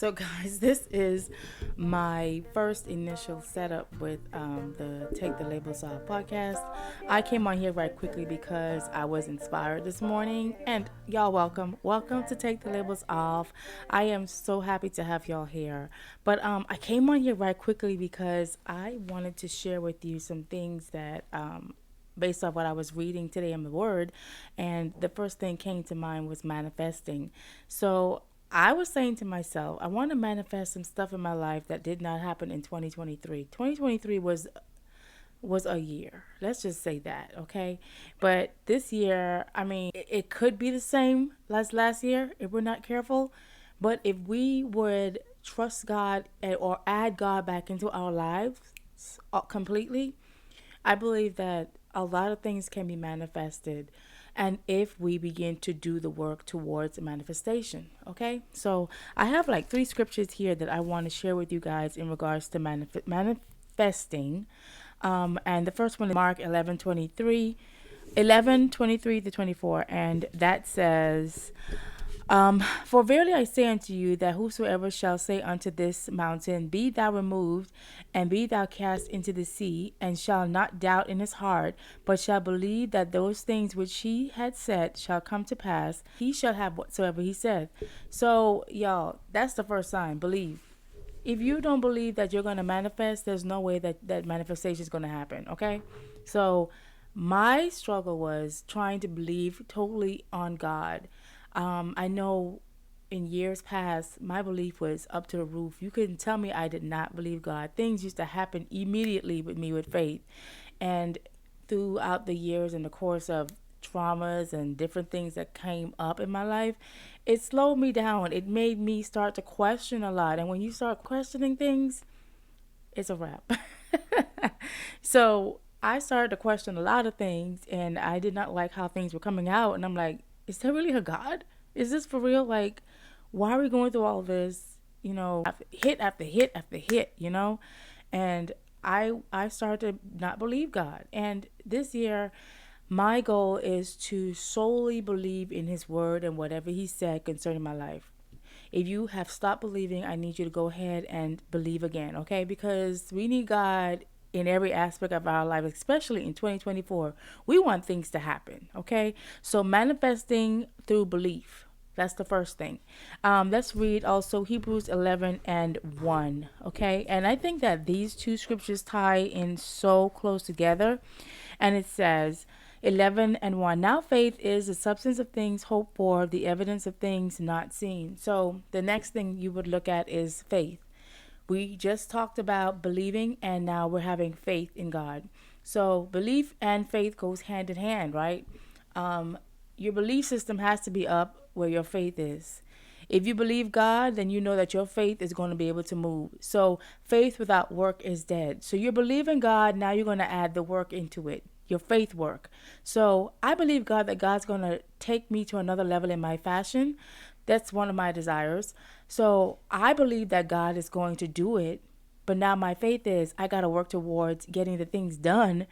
So, guys, this is my first initial setup with the Take the Labels Off podcast. I came on here right quickly because I was inspired this morning. And y'all, welcome. Welcome to Take the Labels Off. I am so happy to have y'all here. But I came on here right quickly because I wanted to share with you some things that. Based off what I was reading today in the Word, and the first thing came to mind was manifesting. So I was saying to myself, I want to manifest some stuff in my life that did not happen in 2023. 2023 was a year. Let's just say that, okay? But this year, I mean, it could be the same as last year if we're not careful. But if we would trust God or add God back into our lives completely, I believe that a lot of things can be manifested, and if we begin to do the work towards manifestation. Okay, so I have like three scriptures here that I want to share with you guys in regards to manifesting. And the first one is Mark 11:23 to 24, and that says, for verily I say unto you that whosoever shall say unto this mountain, Be thou removed, and be thou cast into the sea, and shall not doubt in his heart, but shall believe that those things which he had said shall come to pass, he shall have whatsoever he said. So, y'all, that's the first sign. Believe. If you don't believe that you're going to manifest, there's no way that manifestation is going to happen. Okay, so my struggle was trying to believe totally on God. I know in years past my belief was up to the roof. You couldn't tell me I did not believe God. Things used to happen immediately with me with faith. And throughout the years, in the course of traumas and different things that came up in my life, it slowed me down. It made me start to question a lot. And when you start questioning things, it's a wrap. So I started to question a lot of things, and I did not like how things were coming out. And I'm like, is there really a God? Is this for real? Like, why are we going through all this? Hit after hit after hit. And I started to not believe God. And this year, my goal is to solely believe in His word and whatever He said concerning my life. If you have stopped believing, I need you to go ahead and believe again, okay? Because we need God in every aspect of our life, especially in 2024. We want things to happen, okay? So manifesting through belief. That's the first thing. Let's read also Hebrews 11 and 1, okay? And I think that these two scriptures tie in so close together. And it says, 11 and 1. Now faith is the substance of things hoped for, the evidence of things not seen. So the next thing you would look at is faith. We just talked about believing, and now we're having faith in God. So belief and faith goes hand in hand, right? Your belief system has to be up where your faith is. If you believe God, then you know that your faith is going to be able to move. So faith without work is dead. So you're believing God, now you're going to add the work into it, your faith work. So I believe God that God's going to take me to another level in my fashion. That's one of my desires. So I believe that God is going to do it. But now my faith is I got to work towards getting the things done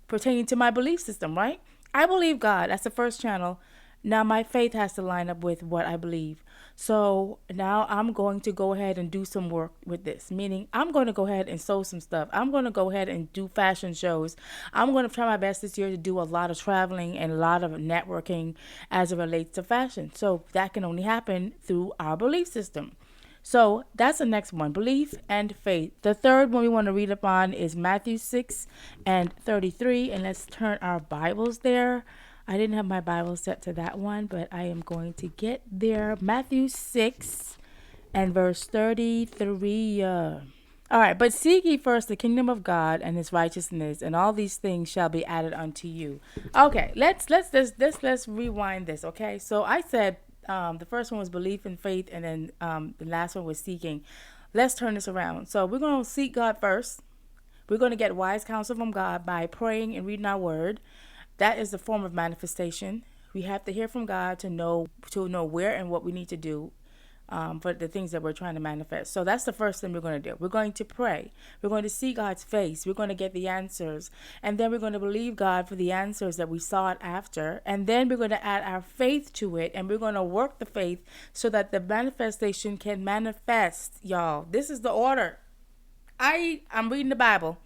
pertaining to my belief system, right? I believe God. That's the first channel. Now my faith has to line up with what I believe. So now I'm going to go ahead and do some work with this, meaning I'm going to go ahead and sew some stuff. I'm going to go ahead and do fashion shows. I'm going to try my best this year to do a lot of traveling and a lot of networking as it relates to fashion. So that can only happen through our belief system. So that's the next one, belief and faith. The third one we want to read upon is Matthew 6 and 33. And let's turn our Bibles there. I didn't have my Bible set to that one, but I am going to get there. Matthew 6 and verse 33. All right, but seek ye first the kingdom of God and His righteousness, and all these things shall be added unto you. Okay, let's rewind this. Okay, so I said the first one was belief and faith, and then the last one was seeking. Let's turn this around. So we're going to seek God first. We're going to get wise counsel from God by praying and reading our word. That is the form of manifestation. We have to hear from God to know where and what we need to do. for the things that we're trying to manifest. So that's the first thing we're going to do. We're going to pray. We're going to see God's face. We're going to get the answers. And then we're going to believe God for the answers that we sought after. And then we're going to add our faith to it. And we're going to work the faith so that the manifestation can manifest, y'all. This is the order. I'm reading the Bible.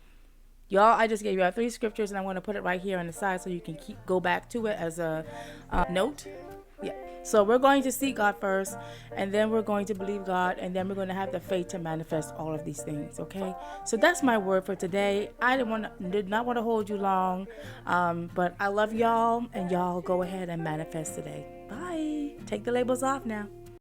Y'all, I just gave you our 3 scriptures, and I want to put it right here on the side so you can go back to it as a note. Yeah. So we're going to seek God first, and then we're going to believe God, and then we're going to have the faith to manifest all of these things. Okay. So that's my word for today. I did not want to hold you long, but I love y'all, and y'all go ahead and manifest today. Bye. Take the labels off now.